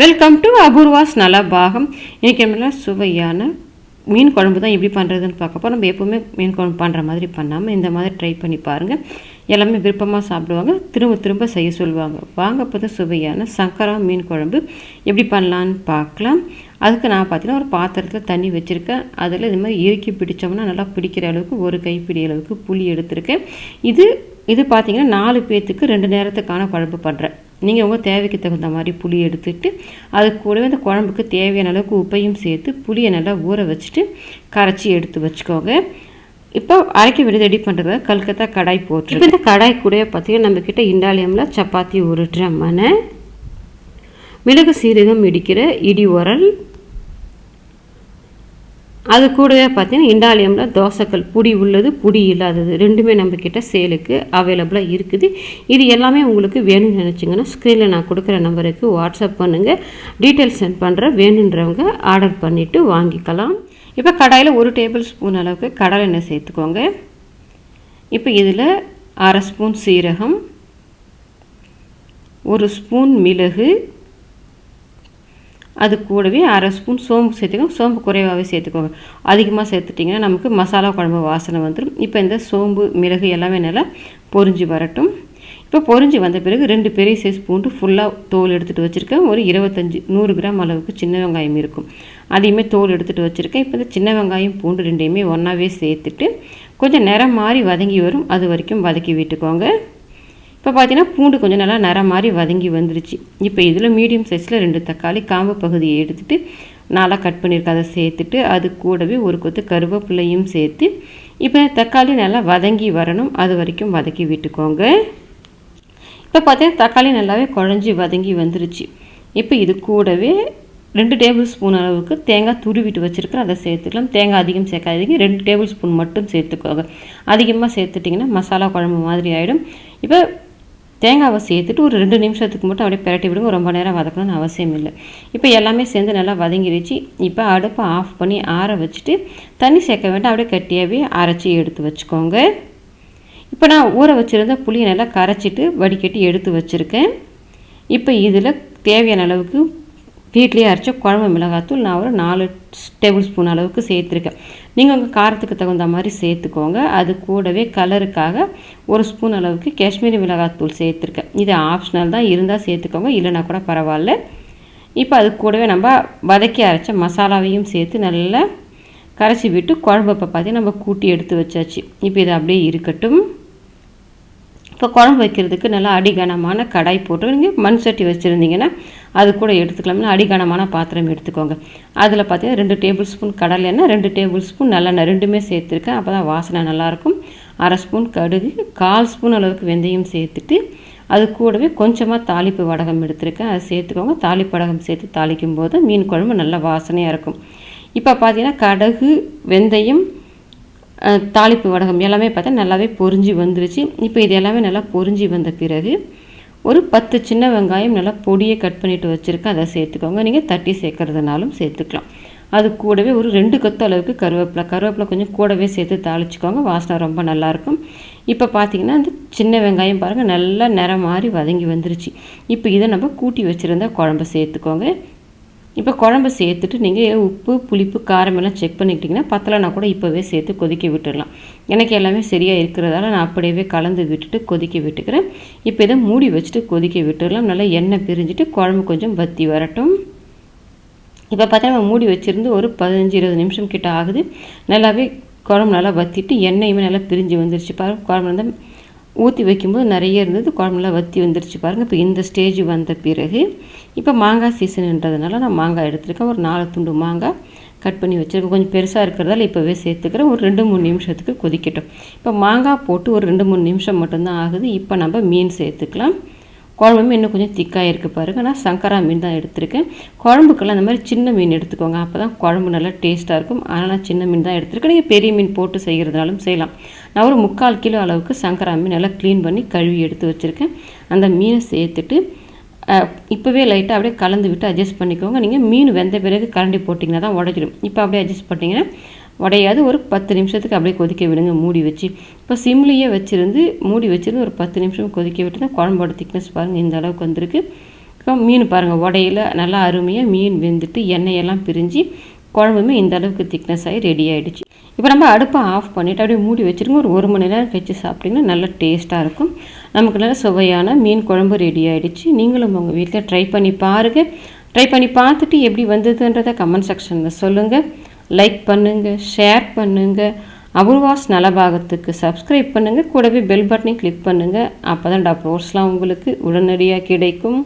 Welcome to Apoorva's Nalabagam. இன்றைக்கி நம்ம சுவையான மீன் குழம்பு தான் எப்படி பண்ணுறதுன்னு பார்க்கப்போ, நம்ம எப்போவுமே மீன் குழம்பு பண்ணுற மாதிரி பண்ணாமல் இந்த மாதிரி ட்ரை பண்ணி பாருங்கள். எல்லாமே விருப்பமாக சாப்பிடுவாங்க, திரும்ப திரும்ப செய்ய சொல்லுவாங்க. வாங்க இப்போ தான் சுவையான சங்கரா மீன் குழம்பு எப்படி பண்ணலான்னு பார்க்கலாம். அதுக்கு நான் பார்த்தீங்கன்னா ஒரு பாத்திரத்தில் தண்ணி வச்சுருக்கேன். அதில் இது மாதிரி இறுக்கி பிடிச்சோம்னா நல்லா பிடிக்கிற அளவுக்கு ஒரு கைப்பிடி அளவுக்கு புளி எடுத்திருக்கேன். இது பார்த்தீங்கன்னா 4 பேர்த்துக்கு 2 நேரத்துக்கான குழம்பு பண்ணுறேன். நீங்கள் உங்கள் தேவைக்கு தகுந்த மாதிரி புளி எடுத்துகிட்டு அது கூடவே அந்த குழம்புக்கு தேவையான அளவுக்கு உப்பையும் சேர்த்து புளியை நல்லா ஊற வச்சுட்டு கரைச்சி எடுத்து வச்சுக்கோங்க. இப்போ அரைக்க விடுது ரெடி பண்ணுறத கல்கத்தா கடாய் போட்டு, இப்போ இந்த கடாய் கூட பார்த்தீங்கன்னா நம்மக்கிட்ட இண்டாலியமில் சப்பாத்தி உருட்டுற மனை, மிளகு சீரகம் இடிக்கிற இடி உரல், அது கூடவே பார்த்தீங்கன்னா இண்டாலியமில் தோசைக்கல், புடி உள்ளது புடி இல்லாதது ரெண்டுமே நம்மக்கிட்ட சேலுக்கு அவைலபிளாக இருக்குது. இது எல்லாமே உங்களுக்கு வேணும்னு நினச்சிங்கன்னா ஸ்க்ரீனில் நான் கொடுக்குற நம்பருக்கு வாட்ஸ்அப் பண்ணுங்கள், டீட்டெயில்ஸ் சென்ட் பண்ணுறேன். வேணுன்றவங்க ஆர்டர் பண்ணிவிட்டு வாங்கிக்கலாம். இப்போ கடாயில் 1 டேபிள் ஸ்பூன் அளவுக்கு கடலை எண்ணெய் சேர்த்துக்கோங்க. இப்போ இதில் 1/2 ஸ்பூன் சீரகம், 1 ஸ்பூன் மிளகு, அது கூடவே 1/2 ஸ்பூன் சோம்பு சேர்த்துக்கோங்க. சோம்பு குறைவாகவே சேர்த்துக்கோங்க. அதிகமாக சேர்த்துட்டிங்கன்னா நமக்கு மசாலா குழம்பு வாசனை வந்துடும். இப்போ இந்த சோம்பு மிளகு எல்லாமே நல்லா பொரிஞ்சு வரட்டும். இப்போ பொரிஞ்சு வந்த பிறகு 2 பெரிய சைஸ் பூண்டு ஃபுல்லாக தோல் எடுத்துகிட்டு வச்சுருக்கேன். ஒரு 100 கிராம் அளவுக்கு சின்ன வெங்காயம் இருக்கும், அதையுமே தோல் எடுத்துகிட்டு வச்சுருக்கேன். இப்போ இந்த சின்ன வெங்காயம் பூண்டு ரெண்டையுமே ஒன்றாவே சேர்த்துட்டு கொஞ்சம் நிறம் மாதிரி வதங்கி வரும், அது வரைக்கும் வதக்கி விட்டுக்கோங்க. இப்போ பார்த்தீங்கன்னா பூண்டு கொஞ்சம் நல்லா நிறம் மாதிரி வதங்கி வந்துருச்சு. இப்போ இதில் மீடியம் சைஸில் 2 தக்காளி காம்பு பகுதியை எடுத்துகிட்டு நல்லா கட் பண்ணியிருக்க அதை சேர்த்துட்டு அது கூடவே ஒரு கொத்து கருவேப்பிலையும் சேர்த்து இப்போ தக்காளி நல்லா வதங்கி வரணும், அது வரைக்கும் வதக்கி விட்டுக்கோங்க. இப்போ பார்த்தீங்கன்னா தக்காளி நல்லாவே குழஞ்சி வதங்கி வந்துருச்சு. இப்போ இது கூடவே 2 டேபிள் ஸ்பூன் அளவுக்கு தேங்காய் துருவிட்டு வச்சுருக்கேன், அதை சேர்த்துக்கலாம். தேங்காய் அதிகம் சேர்க்காதீங்க, 2 டேபிள் ஸ்பூன் மட்டும் சேர்த்துக்கோங்க. அதிகமாக சேர்த்துட்டிங்கன்னா மசாலா குழம்பு மாதிரி ஆகிடும். இப்போ தேங்காவை சேர்த்துட்டு ஒரு 2 நிமிஷத்துக்கு மட்டும் அப்படியே பிரட்டி விடுங்க, ரொம்ப நேரம் வதக்கணும்னு அவசியம் இல்லை. இப்போ எல்லாமே சேர்ந்து நல்லா வதங்கிடுச்சு. இப்போ அடுப்பை ஆஃப் பண்ணி ஆற வச்சுட்டு தண்ணி சேர்க்க வேண்டாம், அப்படியே கட்டியாகவே அரைச்சி எடுத்து வச்சுக்கோங்க. இப்போ நான் ஊற வச்சுருந்த புளியை நல்லா கரைச்சிட்டு வடிகட்டி எடுத்து வச்சுருக்கேன். இப்போ இதில் தேவையான அளவுக்கு வீட்லேயே அரைச்ச குழம்பு மிளகாத்தூள் நான் ஒரு 4 டேபிள் ஸ்பூன் அளவுக்கு சேர்த்துருக்கேன். நீங்கள் உங்கள் காரத்துக்கு தகுந்த மாதிரி சேர்த்துக்கோங்க. அது கூடவே கலருக்காக 1 ஸ்பூன் அளவுக்கு காஷ்மீரி மிளகாத்தூள் சேர்த்துருக்கேன். இது ஆப்ஷனல் தான், இருந்தால் சேர்த்துக்கோங்க, இல்லைனா கூட பரவாயில்ல. இப்போ அது கூடவே நம்ம வதக்கி அரைச்ச மசாலாவையும் சேர்த்து நல்லா கரைச்சி விட்டு குழம்பு இப்போ பார்த்து நம்ம கூட்டி எடுத்து வச்சாச்சு. இப்போ இது அப்படியே இருக்கட்டும். இப்போ குழம்பு வைக்கிறதுக்கு நல்லா அடிகனமான கடாய் போட்டு, நீங்கள் மண் சட்டி வச்சுருந்தீங்கன்னா அது கூட எடுத்துக்கலாம்னா அடிகனமான பாத்திரம் எடுத்துக்கோங்க. அதில் பார்த்தீங்கன்னா 2 டேபிள் ஸ்பூன் கடலை எண்ணெய், 2 டேபிள் ஸ்பூன் நல்லெண்ணெய் ரெண்டுமே சேர்த்துருக்கேன், அப்போ தான் வாசனை நல்லாயிருக்கும். 1/2 ஸ்பூன் கடுகு, 1/4 ஸ்பூன் அளவுக்கு வெந்தயம் சேர்த்துட்டு அது கூடவே கொஞ்சமாக தாளிப்பு வடகம் எடுத்துருக்கேன், அதை சேர்த்துக்கோங்க. தாளிப்பு வடகம் சேர்த்து தாளிக்கும் போது மீன் குழம்பு நல்ல வாசனையாக இருக்கும். இப்போ பார்த்தீங்கன்னா கடுகு, வெந்தயம், தாளிப்பு வடகம் எல்லாமே பார்த்தா நல்லாவே பொரிஞ்சு வந்துருச்சு. இப்போ இது எல்லாமே நல்லா பொரிஞ்சு வந்த பிறகு ஒரு 10 சின்ன வெங்காயம் நல்லா பொடியை கட் பண்ணிவிட்டு வச்சுருக்கேன், அதை சேர்த்துக்கோங்க. நீங்கள் தட்டி சேர்க்குறதுனாலும் சேர்த்துக்கலாம். அது கூடவே ஒரு 2 கொத்து அளவுக்கு கருவேப்பிலை கொஞ்சம் கூடவே சேர்த்து தாளிச்சிக்கோங்க, வாசனை ரொம்ப நல்லாயிருக்கும். இப்போ பார்த்தீங்கன்னா இந்த சின்ன வெங்காயம் பாருங்கள் நல்லா நிறம் மாதிரி வதங்கி வந்துருச்சு. இப்போ இதை நம்ம கூட்டி வச்சுருந்தா குழம்பு சேர்த்துக்கோங்க. இப்போ குழம்பு சேர்த்துட்டு நீங்கள் உப்பு புளிப்பு காரம் எல்லாம் செக் பண்ணிக்கிட்டிங்கன்னா பத்தலைனா கூட இப்போவே சேர்த்து கொதிக்க விட்டுடலாம். எனக்கு எல்லாமே சரியாக இருக்கிறதால நான் அப்படியே கலந்து விட்டுட்டு கொதிக்க விட்டுக்கிறேன். இப்போ இதை மூடி வச்சுட்டு கொதிக்க விட்டுடலாம். நல்லா எண்ணெய் பிரிஞ்சுட்டு குழம்பு கொஞ்சம் வற்றி வரட்டும். இப்போ பார்த்தீங்கன்னா நம்ம மூடி வச்சுருந்து ஒரு 15-20 நிமிஷம் கிட்ட ஆகுது. நல்லாவே குழம்பு நல்லா வற்றிட்டு எண்ணெயுமே நல்லா பிரிஞ்சு வந்துருச்சு பாருங்கள். குழம்பு வந்து ஊற்றி வைக்கும்போது நிறைய இருந்தது, குழம்புலாம் வற்றி வந்துருச்சு பாருங்கள். இப்போ இந்த ஸ்டேஜ் வந்த பிறகு இப்போ மாங்காய் சீசன்ன்றதுனால நான் மாங்காய் எடுத்துருக்கேன். ஒரு 4 துண்டு மாங்காய் கட் பண்ணி வச்சுருக்கேன். கொஞ்சம் பெருசாக இருக்கிறதால இப்போவே சேர்த்துக்கிறேன். ஒரு 2-3 நிமிஷத்துக்கு கொதிக்கட்டும். இப்போ மாங்காய் போட்டு ஒரு 2-3 நிமிஷம் மட்டும்தான் ஆகுது. இப்போ நம்ம மீன் சேர்த்துக்கலாம். குழம்புமே இன்னும் கொஞ்சம் திக்காக இருக்குது பாருங்கள். நான் சங்கரா மீன் தான் எடுத்திருக்கேன். குழம்புக்கெல்லாம் அந்த மாதிரி சின்ன மீன் எடுத்துக்கோங்க, அப்போ தான் குழம்பு நல்லா டேஸ்ட்டாக இருக்கும். அதனால் நான் சின்ன மீன் தான் எடுத்துருக்கேன். நீங்கள் பெரிய மீன் போட்டு செய்கிறதுனாலும் செய்யலாம். நான் ஒரு 3/4 கிலோ அளவுக்கு சங்கரா மீன் நல்லா க்ளீன் பண்ணி கழுவி எடுத்து வச்சுருக்கேன். அந்த மீனை சேர்த்துட்டு இப்போவே லைட்டாக அப்படியே கலந்து விட்டு அட்ஜஸ்ட் பண்ணிக்கோங்க. நீங்கள் மீன் வெந்த பிறகு கரண்டி போட்டிங்கன்னா தான் உடைஞ்சிடும். இப்போ அப்படியே அட்ஜஸ்ட் பண்ணிங்கன்னா உடையாது. ஒரு 10 நிமிஷத்துக்கு அப்படியே கொதிக்க விடுங்க மூடி வச்சு. இப்போ சிம்லேயே வச்சுருந்து மூடி வச்சுருந்து ஒரு 10 நிமிஷம் கொதிக்க விட்டு தான் குழம்போட திக்னஸ் பாருங்கள் இந்த அளவுக்கு வந்திருக்கு. மீன் பாருங்கள் உடையில நல்லா அருமையாக மீன் வெந்துட்டு எண்ணெயெல்லாம் பிரிஞ்சு குழம்புமே இந்த அளவுக்கு திக்னஸ் ஆகி ரெடி ஆகிடுச்சு. இப்போ நம்ம அடுப்பை ஆஃப் பண்ணிவிட்டு அப்படியே மூடி வச்சுருங்க. ஒரு மணி நேரம் கழிச்சு சாப்பிட்டிங்கன்னா நல்லா டேஸ்ட்டாக இருக்கும். நமக்கு நல்ல சுவையான மீன் குழம்பு ரெடி ஆகிடுச்சு. நீங்களும் உங்கள் வீட்டில் ட்ரை பண்ணி பாருங்கள். ட்ரை பண்ணி பார்த்துட்டு எப்படி வந்ததுன்றதை கமெண்ட் செக்ஷனில் சொல்லுங்கள். லைக் பண்ணுங்கள், ஷேர் பண்ணுங்கள். அபூர்வாஸ் நலபாகத்துக்கு சப்ஸ்கிரைப் பண்ணுங்கள். கூடவே பெல் பட்டனையும் கிளிக் பண்ணுங்கள். அப்போ தான் அப்லோட்ஸ்லாம் உங்களுக்கு உடனடியாக கிடைக்கும்.